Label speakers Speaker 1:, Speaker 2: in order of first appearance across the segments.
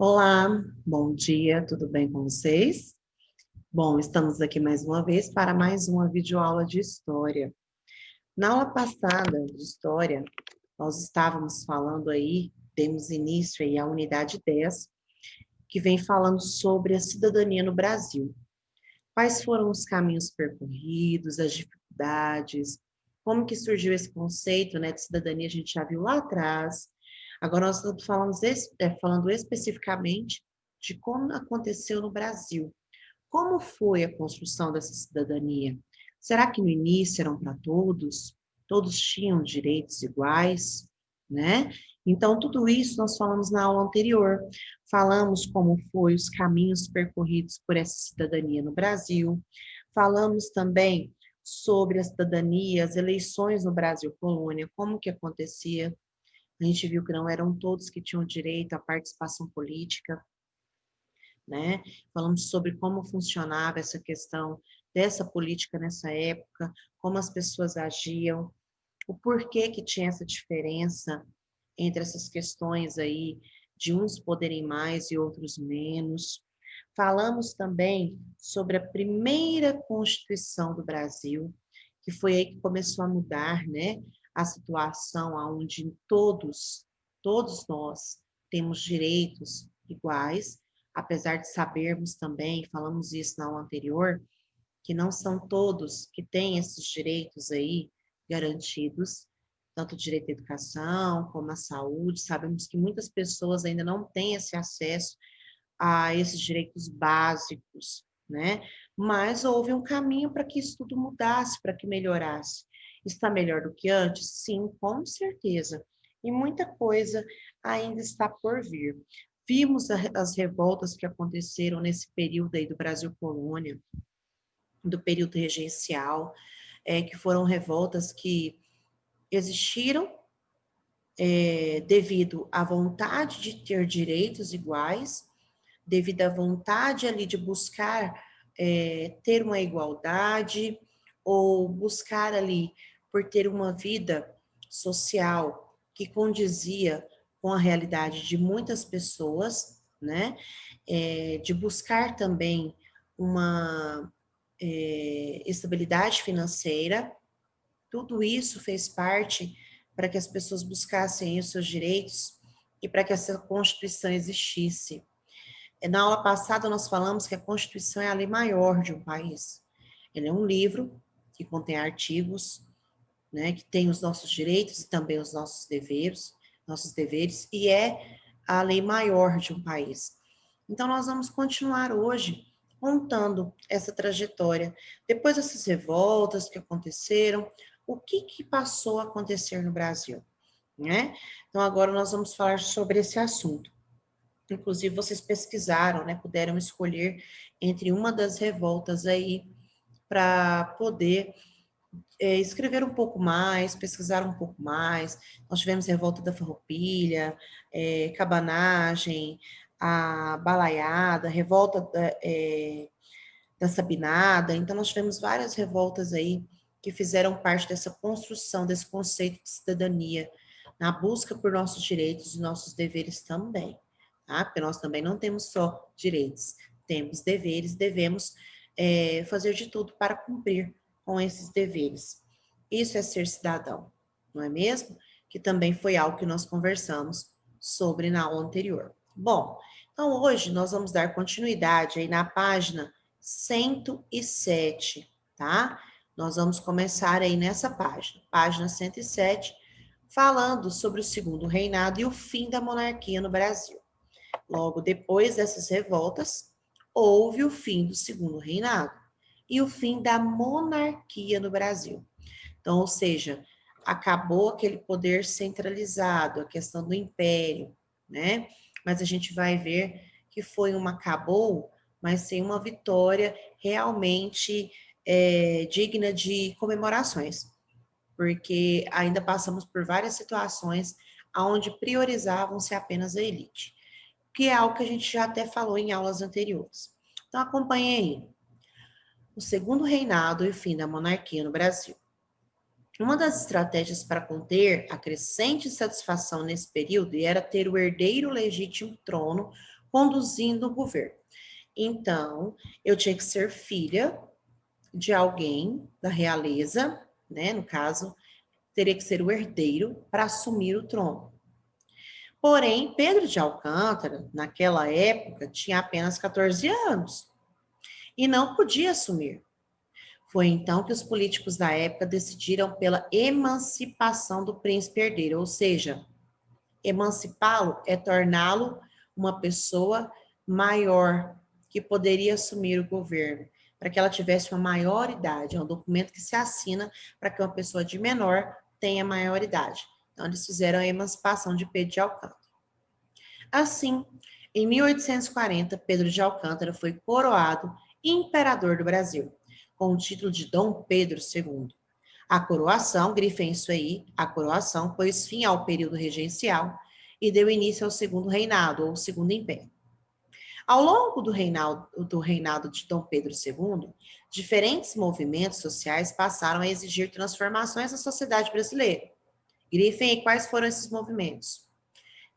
Speaker 1: Olá, bom dia, tudo bem com vocês? Bom, estamos aqui mais uma vez para mais uma videoaula de história. Na aula passada de história, nós estávamos falando aí, demos início aí à unidade 10, que vem falando sobre a cidadania no Brasil. Quais foram os caminhos percorridos, as dificuldades, como que surgiu esse conceito, né, de cidadania, a gente já viu lá atrás. Agora nós estamos falando especificamente de como aconteceu no Brasil. Como foi a construção dessa cidadania? Será que no início eram para todos? Todos tinham direitos iguais, né? Então, tudo isso nós falamos na aula anterior. Falamos como foi os caminhos percorridos por essa cidadania no Brasil. Falamos também sobre a cidadania, as eleições no Brasil colônia, como que acontecia. A gente viu que não eram todos que tinham direito à participação política, né? Falamos sobre como funcionava essa questão dessa política nessa época, como as pessoas agiam, o porquê que tinha essa diferença entre essas questões aí de uns poderem mais e outros menos. Falamos também sobre a primeira Constituição do Brasil, que foi aí que começou a mudar, né, a situação onde todos nós temos direitos iguais, apesar de sabermos também, falamos isso na aula anterior, que não são todos que têm esses direitos aí garantidos, tanto o direito à educação como à saúde. Sabemos que muitas pessoas ainda não têm esse acesso a esses direitos básicos, né? Mas houve um caminho para que isso tudo mudasse, para que melhorasse. Está melhor do que antes? Sim, com certeza. E muita coisa ainda está por vir. Vimos as revoltas que aconteceram nesse período aí do Brasil colônia, do período regencial, que foram revoltas que existiram devido à vontade de ter direitos iguais, devido à vontade ali de buscar ter uma igualdade, ou buscar ali por ter uma vida social que condizia com a realidade de muitas pessoas, né? De buscar também uma estabilidade financeira. Tudo isso fez parte para que as pessoas buscassem os seus direitos e para que essa Constituição existisse. Na aula passada, nós falamos que a Constituição é a lei maior de um país. Ela é um livro que contém artigos, né, que tem os nossos direitos e também os nossos deveres, e é a lei maior de um país. Então, nós vamos continuar hoje contando essa trajetória. Depois dessas revoltas que aconteceram, o que passou a acontecer no Brasil, né? Então, agora nós vamos falar sobre esse assunto. Inclusive, vocês pesquisaram, né? Puderam escolher entre uma das revoltas aí para poder escrever um pouco mais, pesquisar um pouco mais. Nós tivemos revolta da Farroupilha, cabanagem, a balaiada, revolta da Sabinada. Então, nós tivemos várias revoltas aí que fizeram parte dessa construção, desse conceito de cidadania, na busca por nossos direitos e nossos deveres também, tá? Porque nós também não temos só direitos, temos deveres, devemos fazer de tudo para cumprir com esses deveres. Isso é ser cidadão, não é mesmo? Que também foi algo que nós conversamos sobre na aula anterior. Bom, então hoje nós vamos dar continuidade aí na página 107, tá? Nós vamos começar aí nessa página 107, falando sobre o segundo reinado e o fim da monarquia no Brasil. Logo depois dessas revoltas, houve o fim do segundo reinado e o fim da monarquia no Brasil. Então, ou seja, acabou aquele poder centralizado, a questão do império, né? Mas a gente vai ver que foi uma acabou, mas sem uma vitória realmente digna de comemorações, porque ainda passamos por várias situações onde priorizavam-se apenas a elite, que é algo que a gente já até falou em aulas anteriores. Então, acompanhe aí. O segundo reinado e o fim da monarquia no Brasil. Uma das estratégias para conter a crescente insatisfação nesse período era ter o herdeiro legítimo trono conduzindo o governo. Então, eu tinha que ser filha de alguém da realeza, né? No caso, teria que ser o herdeiro para assumir o trono. Porém, Pedro de Alcântara, naquela época, tinha apenas 14 anos e não podia assumir. Foi então que os políticos da época decidiram pela emancipação do príncipe herdeiro, ou seja, emancipá-lo é torná-lo uma pessoa maior que poderia assumir o governo, para que ela tivesse uma maior idade. É um documento que se assina para que uma pessoa de menor tenha maior idade. Então, eles fizeram a emancipação de Pedro de Alcântara. Assim, em 1840, Pedro de Alcântara foi coroado imperador do Brasil, com o título de Dom Pedro II. A coroação, grifem isso aí, a coroação pôs fim ao período regencial e deu início ao segundo reinado, ou segundo império. Ao longo do reinado de Dom Pedro II, diferentes movimentos sociais passaram a exigir transformações na sociedade brasileira. Grifem aí quais foram esses movimentos,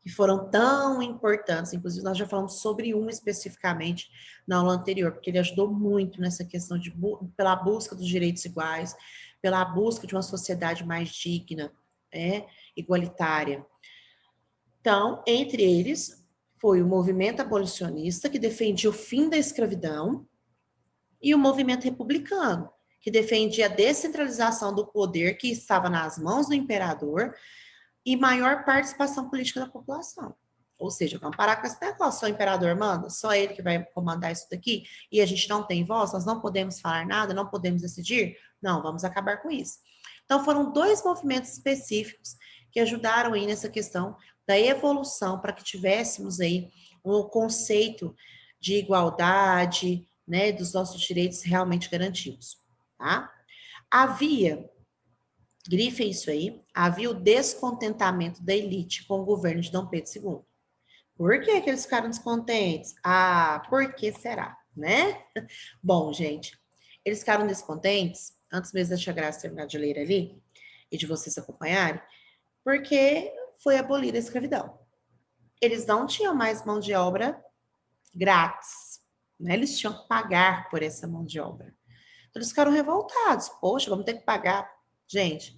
Speaker 1: que foram tão importantes. Inclusive, nós já falamos sobre um especificamente na aula anterior, porque ele ajudou muito nessa questão pela busca dos direitos iguais, pela busca de uma sociedade mais digna, igualitária. Então, entre eles, foi o movimento abolicionista, que defendia o fim da escravidão, e o movimento republicano, que defendia a descentralização do poder que estava nas mãos do imperador e maior participação política da população. Ou seja, vamos parar com esse negócio, só o imperador manda, só ele que vai comandar isso daqui, e a gente não tem voz, nós não podemos falar nada, não podemos decidir? Não, vamos acabar com isso. Então, foram dois movimentos específicos que ajudaram aí nessa questão da evolução para que tivéssemos aí um conceito de igualdade, né, dos nossos direitos realmente garantidos, tá? Havia, grife isso aí, havia o descontentamento da elite com o governo de Dom Pedro II. Por que eles ficaram descontentes? Ah, por que será, né? Bom, gente, eles ficaram descontentes, antes mesmo da Tia Graça terminar de ler ali, e de vocês acompanharem, porque foi abolida a escravidão. Eles não tinham mais mão de obra grátis, né? Eles tinham que pagar por essa mão de obra. Então, eles ficaram revoltados. Poxa, vamos ter que pagar. Gente,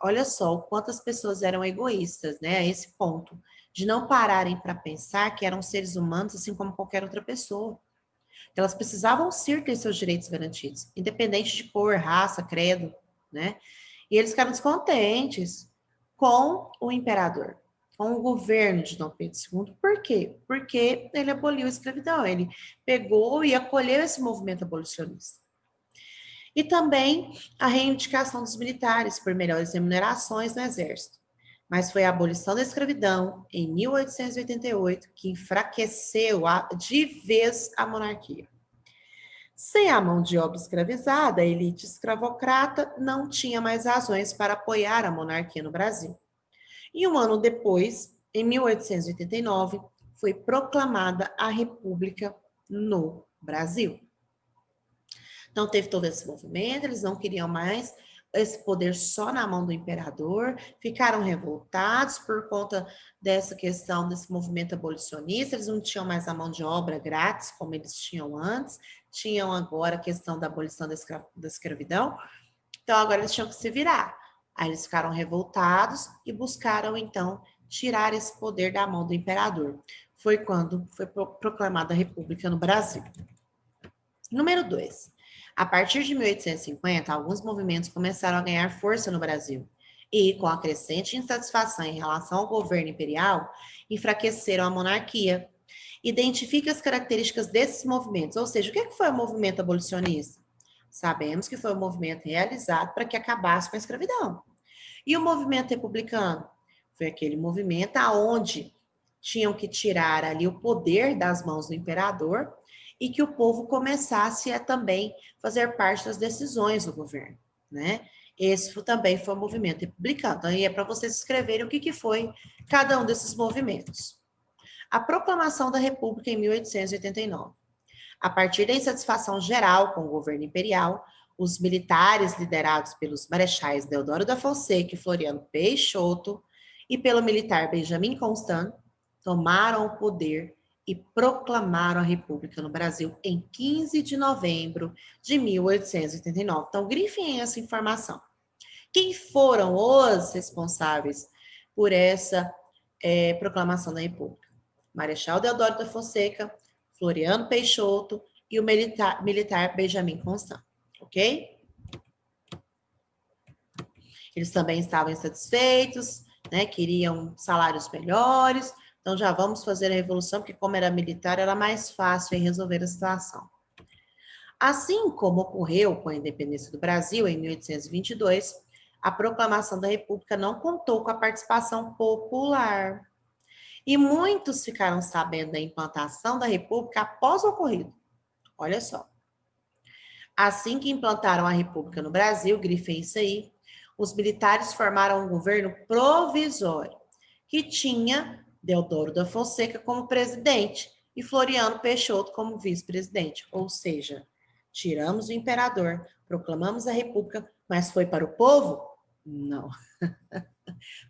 Speaker 1: olha só o quanto as pessoas eram egoístas, né? A esse ponto de não pararem para pensar que eram seres humanos assim como qualquer outra pessoa. Elas precisavam sim ter seus direitos garantidos, independente de cor, raça, credo, né? E eles ficaram descontentes com o imperador, com o governo de Dom Pedro II. Por quê? Porque ele aboliu a escravidão, ele pegou e acolheu esse movimento abolicionista. E também a reivindicação dos militares por melhores remunerações no exército. Mas foi a abolição da escravidão, em 1888, que enfraqueceu de vez a monarquia. Sem a mão de obra escravizada, a elite escravocrata não tinha mais razões para apoiar a monarquia no Brasil. E um ano depois, em 1889, foi proclamada a República no Brasil. Então, teve todo esse movimento, eles não queriam mais esse poder só na mão do imperador, ficaram revoltados por conta dessa questão desse movimento abolicionista, eles não tinham mais a mão de obra grátis, como eles tinham antes, tinham agora a questão da abolição da escravidão, então agora eles tinham que se virar. Aí eles ficaram revoltados e buscaram, então, tirar esse poder da mão do imperador. Foi quando foi proclamada a República no Brasil. Número 2. A partir de 1850, alguns movimentos começaram a ganhar força no Brasil e, com a crescente insatisfação em relação ao governo imperial, enfraqueceram a monarquia. Identifique as características desses movimentos, ou seja, o que foi o movimento abolicionista? Sabemos que foi um movimento realizado para que acabasse com a escravidão. E o movimento republicano? Foi aquele movimento aonde tinham que tirar ali o poder das mãos do imperador e que o povo começasse a também fazer parte das decisões do governo, né? Esse também foi o movimento republicano. Então, aí é para vocês escreverem o que foi cada um desses movimentos. A proclamação da República em 1889. A partir da insatisfação geral com o governo imperial, os militares liderados pelos marechais Deodoro da Fonseca e Floriano Peixoto e pelo militar Benjamin Constant, tomaram o poder e proclamaram a República no Brasil em 15 de novembro de 1889. Então, grifem essa informação. Quem foram os responsáveis por essa proclamação da República? Marechal Deodoro da Fonseca, Floriano Peixoto e o militar Benjamin Constant, ok? Eles também estavam insatisfeitos, né? Queriam salários melhores. Então, já vamos fazer a revolução, porque como era militar, era mais fácil em resolver a situação. Assim como ocorreu com a independência do Brasil em 1822, a proclamação da República não contou com a participação popular. E muitos ficaram sabendo da implantação da República após o ocorrido. Olha só. Assim que implantaram a República no Brasil, grifem isso aí, os militares formaram um governo provisório, que tinha Deodoro da Fonseca como presidente e Floriano Peixoto como vice-presidente. Ou seja, tiramos o imperador, proclamamos a República, mas foi para o povo? Não.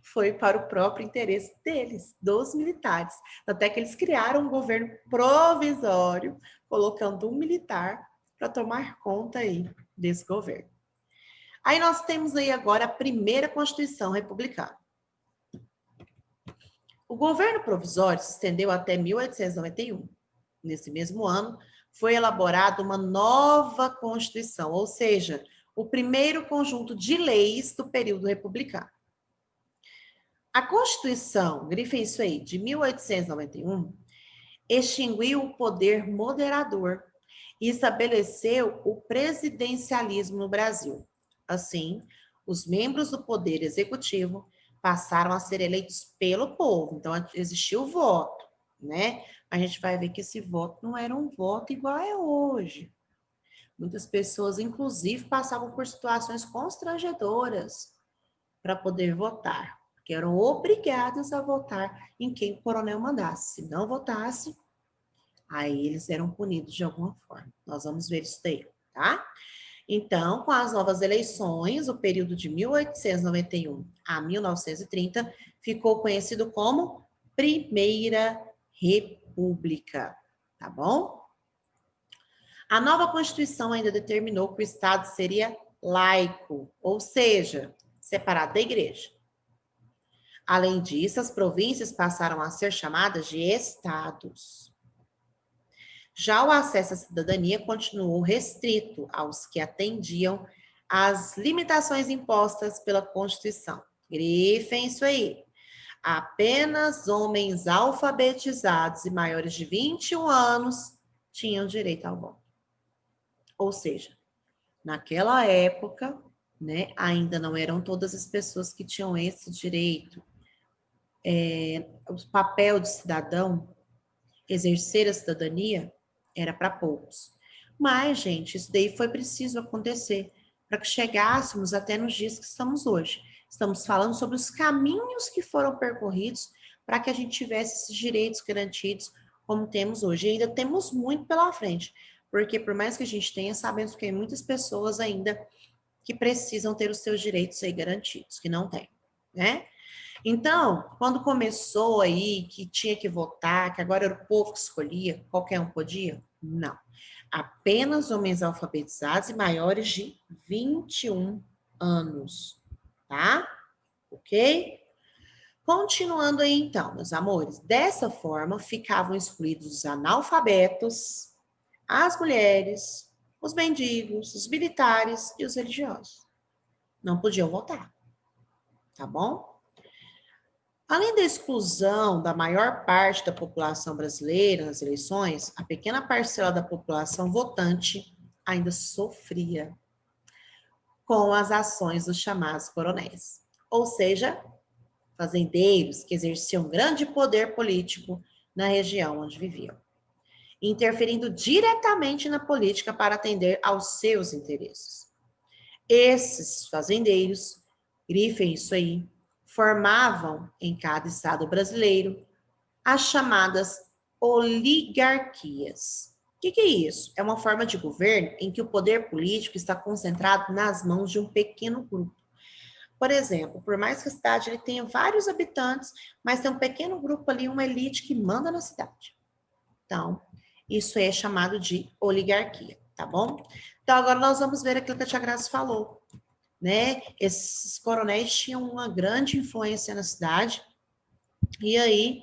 Speaker 1: Foi para o próprio interesse deles, dos militares. Até que eles criaram um governo provisório, colocando um militar para tomar conta aí desse governo. Aí nós temos aí agora a primeira Constituição Republicana. O governo provisório se estendeu até 1891. Nesse mesmo ano, foi elaborada uma nova Constituição, ou seja, o primeiro conjunto de leis do período republicano. A Constituição, grifem isso aí, de 1891, extinguiu o poder moderador e estabeleceu o presidencialismo no Brasil. Assim, os membros do Poder Executivo passaram a ser eleitos pelo povo. Então, existiu o voto, né? A gente vai ver que esse voto não era um voto igual é hoje. Muitas pessoas, inclusive, passavam por situações constrangedoras para poder votar, porque eram obrigadas a votar em quem o coronel mandasse. Se não votasse, aí eles eram punidos de alguma forma. Nós vamos ver isso daí, tá? Então, com as novas eleições, o período de 1891 a 1930 ficou conhecido como Primeira República, tá bom? A nova Constituição ainda determinou que o Estado seria laico, ou seja, separado da Igreja. Além disso, as províncias passaram a ser chamadas de estados. Já o acesso à cidadania continuou restrito aos que atendiam às limitações impostas pela Constituição. Grifem isso aí. Apenas homens alfabetizados e maiores de 21 anos tinham direito ao voto. Ou seja, naquela época, né, ainda não eram todas as pessoas que tinham esse direito. O papel de cidadão, exercer a cidadania, era para poucos. Mas, gente, isso daí foi preciso acontecer para que chegássemos até nos dias que estamos hoje. Estamos falando sobre os caminhos que foram percorridos para que a gente tivesse esses direitos garantidos como temos hoje. E ainda temos muito pela frente, porque por mais que a gente tenha, sabemos que tem muitas pessoas ainda que precisam ter os seus direitos aí garantidos, que não têm, né? Então, quando começou aí que tinha que votar, que agora era o povo que escolhia, qualquer um podia? Não. Apenas homens alfabetizados e maiores de 21 anos, tá? Ok? Continuando aí então, meus amores, dessa forma ficavam excluídos os analfabetos, as mulheres, os mendigos, os militares e os religiosos. Não podiam votar, tá bom? Além da exclusão da maior parte da população brasileira nas eleições, a pequena parcela da população votante ainda sofria com as ações dos chamados coronéis, ou seja, fazendeiros que exerciam grande poder político na região onde viviam, interferindo diretamente na política para atender aos seus interesses. Esses fazendeiros, grifem isso aí, formavam em cada estado brasileiro as chamadas oligarquias. O que é isso? É uma forma de governo em que o poder político está concentrado nas mãos de um pequeno grupo. Por exemplo, por mais que a cidade ele tenha vários habitantes, mas tem um pequeno grupo ali, uma elite que manda na cidade. Então, isso é chamado de oligarquia, tá bom? Então, agora nós vamos ver aquilo que a Tia Graça falou, né? Esses coronéis tinham uma grande influência na cidade, e aí,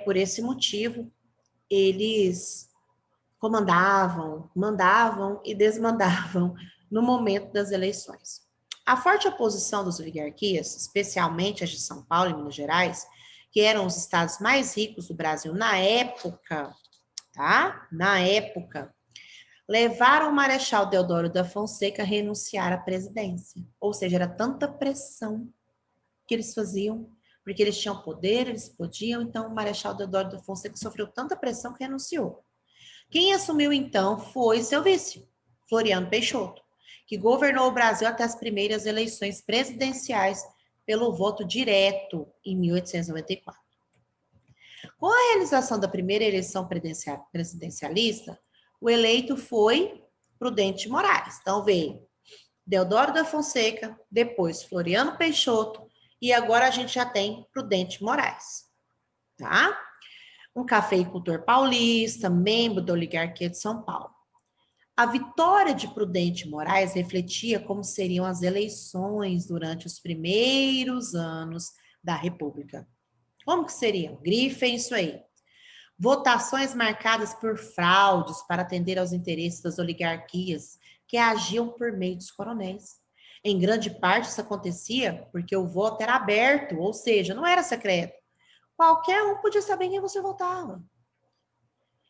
Speaker 1: por esse motivo, eles comandavam, mandavam e desmandavam no momento das eleições. A forte oposição das oligarquias, especialmente as de São Paulo e Minas Gerais, que eram os estados mais ricos do Brasil na época, tá? Na época, levaram o Marechal Deodoro da Fonseca a renunciar à presidência. Ou seja, era tanta pressão que eles faziam, porque eles tinham poder, eles podiam, então o Marechal Deodoro da Fonseca sofreu tanta pressão que renunciou. Quem assumiu, então, foi seu vice, Floriano Peixoto, que governou o Brasil até as primeiras eleições presidenciais pelo voto direto em 1894. Com a realização da primeira eleição presidencialista, o eleito foi Prudente Moraes. Então, veio Deodoro da Fonseca, depois Floriano Peixoto, e agora a gente já tem Prudente Moraes, tá? Um cafeicultor paulista, membro da oligarquia de São Paulo. A vitória de Prudente Moraes refletia como seriam as eleições durante os primeiros anos da República. Como que seriam? Grifem isso aí. Votações marcadas por fraudes para atender aos interesses das oligarquias que agiam por meio dos coronéis. Em grande parte isso acontecia porque o voto era aberto, ou seja, não era secreto. Qualquer um podia saber quem você votava.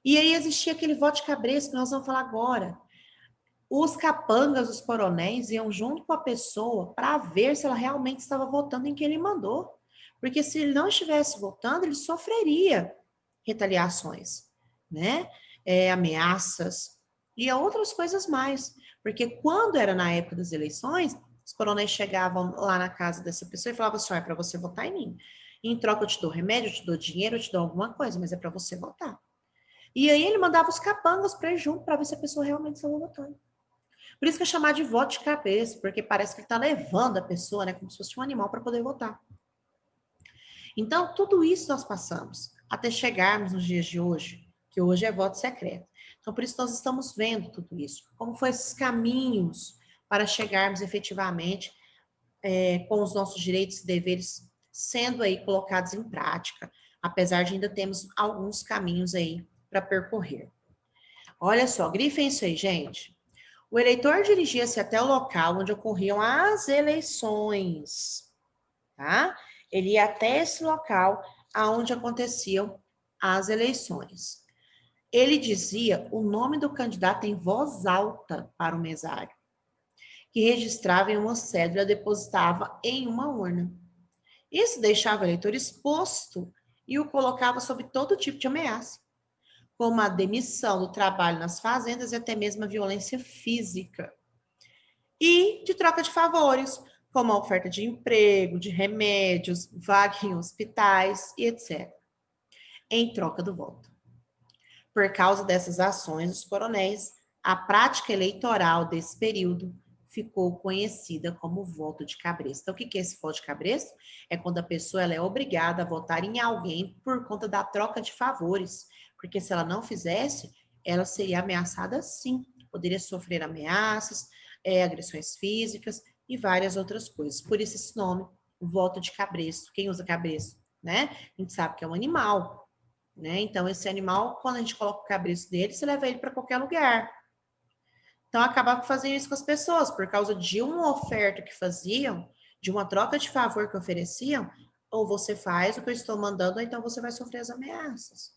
Speaker 1: E aí existia aquele voto de cabresto que nós vamos falar agora. Os capangas, os coronéis, iam junto com a pessoa para ver se ela realmente estava votando em quem ele mandou. Porque se ele não estivesse votando, ele sofreria retaliações, né? Ameaças e outras coisas mais. Porque quando era na época das eleições, os coronéis chegavam lá na casa dessa pessoa e falavam assim: é para você votar em mim. Em troca, eu te dou remédio, eu te dou dinheiro, eu te dou alguma coisa, mas é para você votar. E aí ele mandava os capangas para ir junto para ver se a pessoa realmente estava votando. Por isso que é chamado de voto de cabeça, porque parece que ele está levando a pessoa, né, como se fosse um animal para poder votar. Então, tudo isso nós passamos até chegarmos nos dias de hoje, que hoje é voto secreto. Então, por isso nós estamos vendo tudo isso. Como foram esses caminhos para chegarmos efetivamente com os nossos direitos e deveres sendo aí colocados em prática, apesar de ainda termos alguns caminhos aí para percorrer. Olha só, grifem isso aí, gente. O eleitor dirigia-se até o local onde ocorriam as eleições, tá? Ele ia até esse local aonde aconteciam as eleições. Ele dizia o nome do candidato em voz alta para o mesário, que registrava em uma cédula e depositava em uma urna. Isso deixava o eleitor exposto e o colocava sob todo tipo de ameaça, como a demissão do trabalho nas fazendas e até mesmo a violência física. E de troca de favores, como a oferta de emprego, de remédios, vaga em hospitais e etc., em troca do voto. Por causa dessas ações dos coronéis, a prática eleitoral desse período ficou conhecida como voto de cabresto. Então, o que é esse voto de cabresto? É quando a pessoa ela é obrigada a votar em alguém por conta da troca de favores, porque se ela não fizesse, ela seria ameaçada sim, poderia sofrer ameaças, agressões físicas e várias outras coisas. Por isso esse nome, voto de cabresto. Quem usa cabresto, né? A gente sabe que é um animal, né? Então esse animal, quando a gente coloca o cabresto dele, você leva ele para qualquer lugar. Então acabava fazendo isso com as pessoas, por causa de uma oferta que faziam, de uma troca de favor que ofereciam, ou você faz o que eu estou mandando, ou então você vai sofrer as ameaças,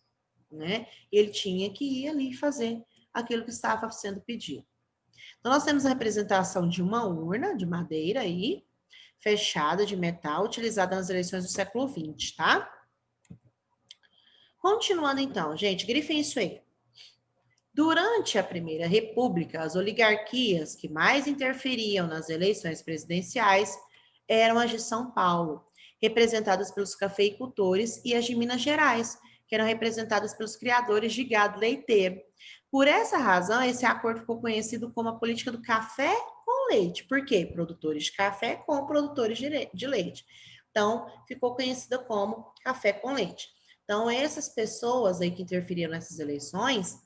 Speaker 1: né? E ele tinha que ir ali fazer aquilo que estava sendo pedido. Então, nós temos a representação de uma urna de madeira aí, fechada de metal, utilizada nas eleições do século XX, tá? Continuando então, gente, grifem isso aí. Durante a Primeira República, as oligarquias que mais interferiam nas eleições presidenciais eram as de São Paulo, representadas pelos cafeicultores, e as de Minas Gerais, que eram representadas pelos criadores de gado leiteiro. Por essa razão, esse acordo ficou conhecido como a política do café com leite. Por quê? Produtores de café com produtores de leite. Então, ficou conhecida como café com leite. Então, essas pessoas aí que interferiram nessas eleições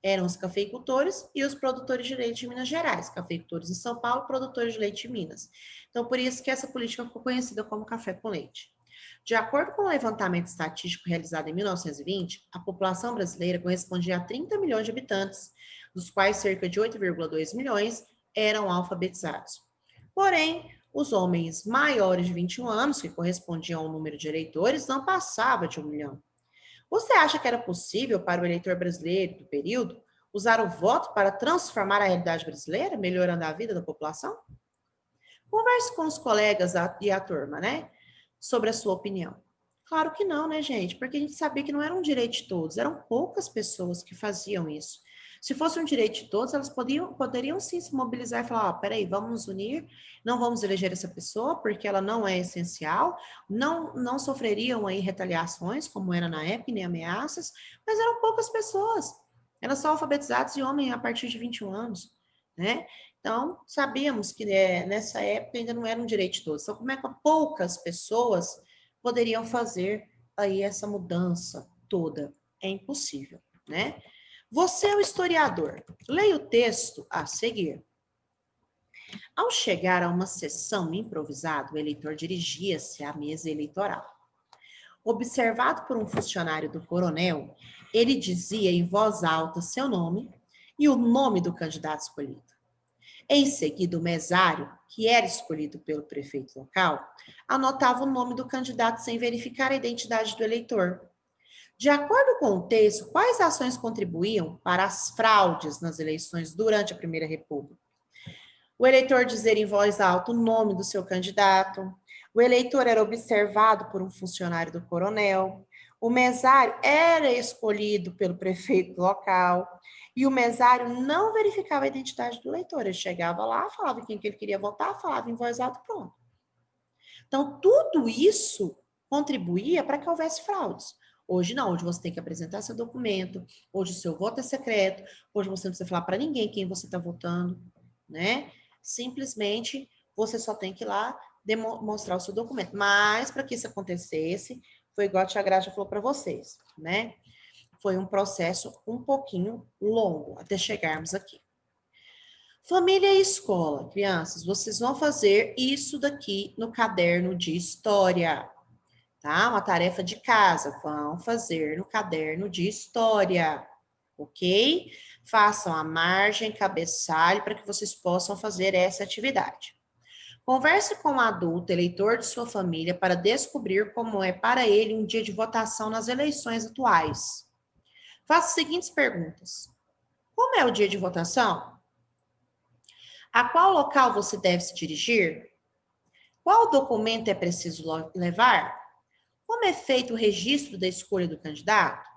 Speaker 1: eram os cafeicultores e os produtores de leite de Minas Gerais. Cafeicultores em São Paulo, produtores de leite em Minas. Então, por isso que essa política ficou conhecida como café com leite. De acordo com o levantamento estatístico realizado em 1920, a população brasileira correspondia a 30 milhões de habitantes, dos quais cerca de 8,2 milhões eram alfabetizados. Porém, os homens maiores de 21 anos, que correspondiam ao número de eleitores, não passava de 1 milhão. Você acha que era possível para o eleitor brasileiro do período usar o voto para transformar a realidade brasileira, melhorando a vida da população? Converse com os colegas e a turma, né? Sobre a sua opinião. Claro que não, né, gente? Porque a gente sabia que não era um direito de todos, eram poucas pessoas que faziam isso. Se fosse um direito de todos, elas poderiam sim se mobilizar e falar: ó, peraí, vamos nos unir, não vamos eleger essa pessoa porque ela não é essencial, não sofreriam aí retaliações, como era na época, nem ameaças, mas eram poucas pessoas. Eram só alfabetizados e homens a partir de 21 anos, né? Então, sabíamos que nessa época ainda não era um direito de todos. Então, como é que poucas pessoas poderiam fazer aí essa mudança toda? É impossível, né? Você é o historiador. Leia o texto a seguir. Ao chegar a uma sessão improvisada, o eleitor dirigia-se à mesa eleitoral. Observado por um funcionário do coronel, ele dizia em voz alta seu nome e o nome do candidato escolhido. Em seguida, o mesário, que era escolhido pelo prefeito local, anotava o nome do candidato sem verificar a identidade do eleitor. De acordo com o texto, quais ações contribuíam para as fraudes nas eleições durante a Primeira República? O eleitor dizer em voz alta o nome do seu candidato, o eleitor era observado por um funcionário do coronel, o mesário era escolhido pelo prefeito local e o mesário não verificava a identidade do eleitor. Ele chegava lá, falava quem que ele queria votar, falava em voz alta, pronto. Então, tudo isso contribuía para que houvesse fraudes. Hoje não, hoje você tem que apresentar seu documento, hoje o seu voto é secreto, hoje você não precisa falar para ninguém quem você está votando, né? Simplesmente você só tem que ir lá demonstrar o seu documento. Mas para que isso acontecesse, foi igual a tia Graça falou para vocês, né? Foi um processo um pouquinho longo até chegarmos aqui. Família e escola, crianças, vocês vão fazer isso daqui no caderno de história, tá? Uma tarefa de casa, vão fazer no caderno de história, ok? Façam a margem, cabeçalho, para que vocês possam fazer essa atividade. Converse com o adulto, eleitor de sua família, para descobrir como é para ele um dia de votação nas eleições atuais. Faça as seguintes perguntas. Como é o dia de votação? A qual local você deve se dirigir? Qual documento é preciso levar? Como é feito o registro da escolha do candidato?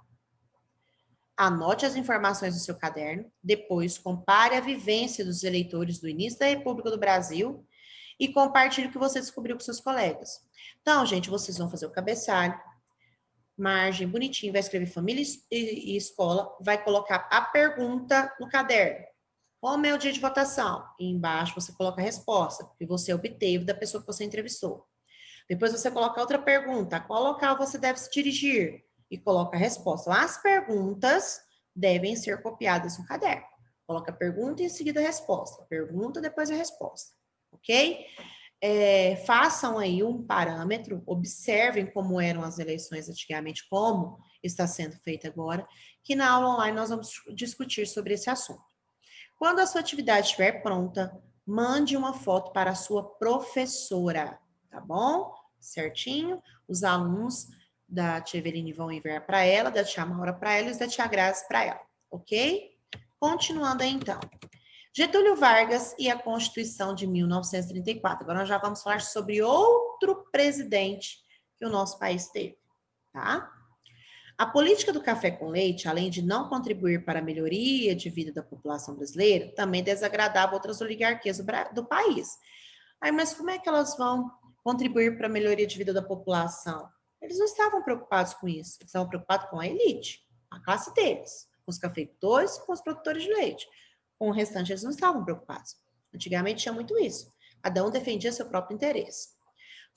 Speaker 1: Anote as informações no seu caderno, depois compare a vivência dos eleitores do início da República do Brasil e compartilhe o que você descobriu com seus colegas. Então, gente, vocês vão fazer o cabeçalho, margem bonitinho, vai escrever família e escola, vai colocar a pergunta no caderno. Como é o dia de votação? E embaixo você coloca a resposta que você obteve da pessoa que você entrevistou. Depois você coloca outra pergunta, qual local você deve se dirigir? E coloca a resposta. As perguntas devem ser copiadas no caderno. Coloca a pergunta e em seguida a resposta. Pergunta, depois a resposta. Ok? Façam aí um parâmetro, observem como eram as eleições antigamente, como está sendo feita agora, que na aula online nós vamos discutir sobre esse assunto. Quando a sua atividade estiver pronta, mande uma foto para a sua professora, tá bom? Certinho? Os alunos da tia Eveline vão enviar para ela, da tia Maura para ela e da tia Grazi para ela, ok? Continuando aí, então. Getúlio Vargas e a Constituição de 1934. Agora nós já vamos falar sobre outro presidente que o nosso país teve, tá? A política do café com leite, além de não contribuir para a melhoria de vida da população brasileira, também desagradava outras oligarquias do país. Aí, mas como é que elas vão contribuir para a melhoria de vida da população? Eles não estavam preocupados com isso, eles estavam preocupados com a elite, a classe deles, com os cafeicultores e com os produtores de leite. Com o restante, eles não estavam preocupados. Antigamente tinha muito isso. Cada um defendia seu próprio interesse.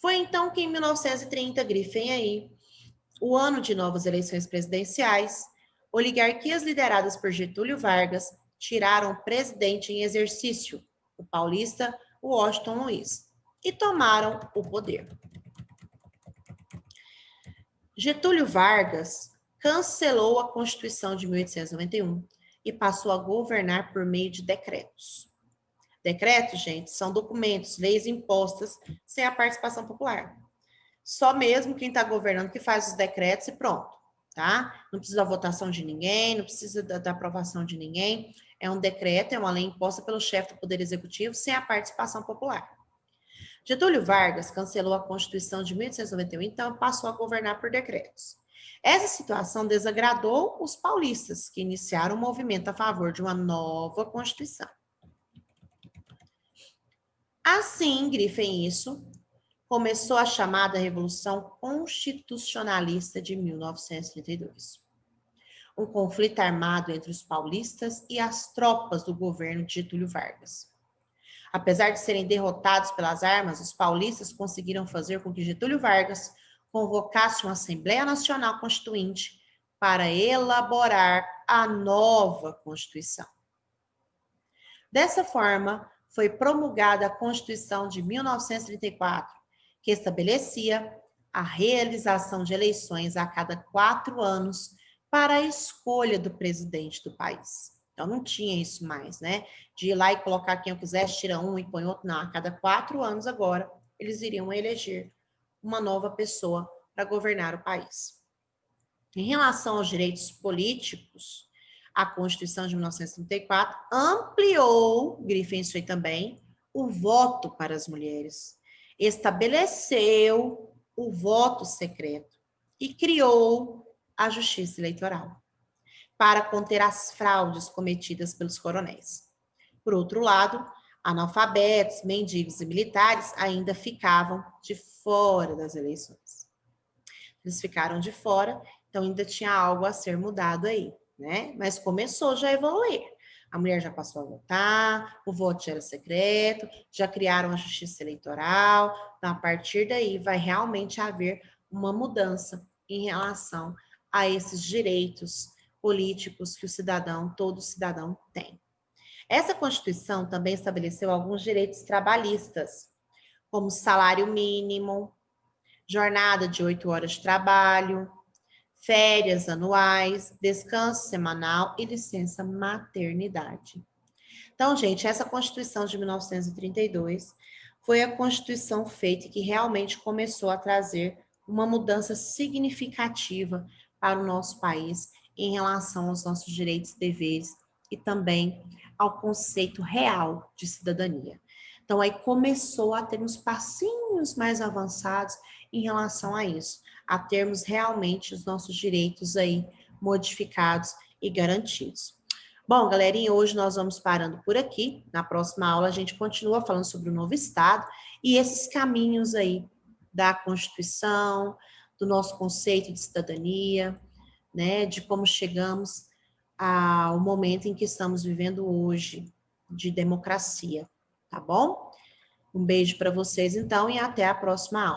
Speaker 1: Foi então que, em 1930, grifem aí, o ano de novas eleições presidenciais, oligarquias lideradas por Getúlio Vargas tiraram o presidente em exercício, o paulista Washington Luiz, e tomaram o poder. Getúlio Vargas cancelou a Constituição de 1891 e passou a governar por meio de decretos. Decretos, gente, são documentos, leis impostas sem a participação popular. Só mesmo quem está governando que faz os decretos e pronto, tá? Não precisa da votação de ninguém, não precisa da aprovação de ninguém. É um decreto, é uma lei imposta pelo chefe do Poder Executivo sem a participação popular. Getúlio Vargas cancelou a Constituição de 1891, então passou a governar por decretos. Essa situação desagradou os paulistas, que iniciaram um movimento a favor de uma nova Constituição. Assim, grifem isso, começou a chamada Revolução Constitucionalista de 1932. Um conflito armado entre os paulistas e as tropas do governo de Getúlio Vargas. Apesar de serem derrotados pelas armas, os paulistas conseguiram fazer com que Getúlio Vargas convocasse uma Assembleia Nacional Constituinte para elaborar a nova Constituição. Dessa forma, foi promulgada a Constituição de 1934, que estabelecia a realização de eleições a cada 4 anos para a escolha do presidente do país. Então, não tinha isso mais, né? De ir lá e colocar quem eu quisesse, tira um e põe outro. Não, a cada 4 anos agora, eles iriam eleger uma nova pessoa para governar o país. Em relação aos direitos políticos, a Constituição de 1934 ampliou, grifem isso aí também, o voto para as mulheres, estabeleceu o voto secreto e criou a Justiça Eleitoral para conter as fraudes cometidas pelos coronéis. Por outro lado, analfabetos, mendigos e militares ainda ficavam de fora das eleições. Eles ficaram de fora, então ainda tinha algo a ser mudado aí, né? Mas começou já a evoluir. A mulher já passou a votar, o voto já era secreto, já criaram a justiça eleitoral. Então, a partir daí, vai realmente haver uma mudança em relação a esses direitos políticos que o cidadão, todo cidadão tem. Essa Constituição também estabeleceu alguns direitos trabalhistas, como salário mínimo, jornada de 8 horas de trabalho, férias anuais, descanso semanal e licença maternidade. Então, gente, essa Constituição de 1932 foi a Constituição feita que realmente começou a trazer uma mudança significativa para o nosso país em relação aos nossos direitos e deveres e também ao conceito real de cidadania. Então, aí começou a ter uns passinhos mais avançados em relação a isso, a termos realmente os nossos direitos aí modificados e garantidos. Bom, galerinha, hoje nós vamos parando por aqui. Na próxima aula a gente continua falando sobre o novo Estado e esses caminhos aí da Constituição, do nosso conceito de cidadania, né, de como chegamos ao momento em que estamos vivendo hoje, de democracia, tá bom? Um beijo para vocês, então, e até a próxima aula.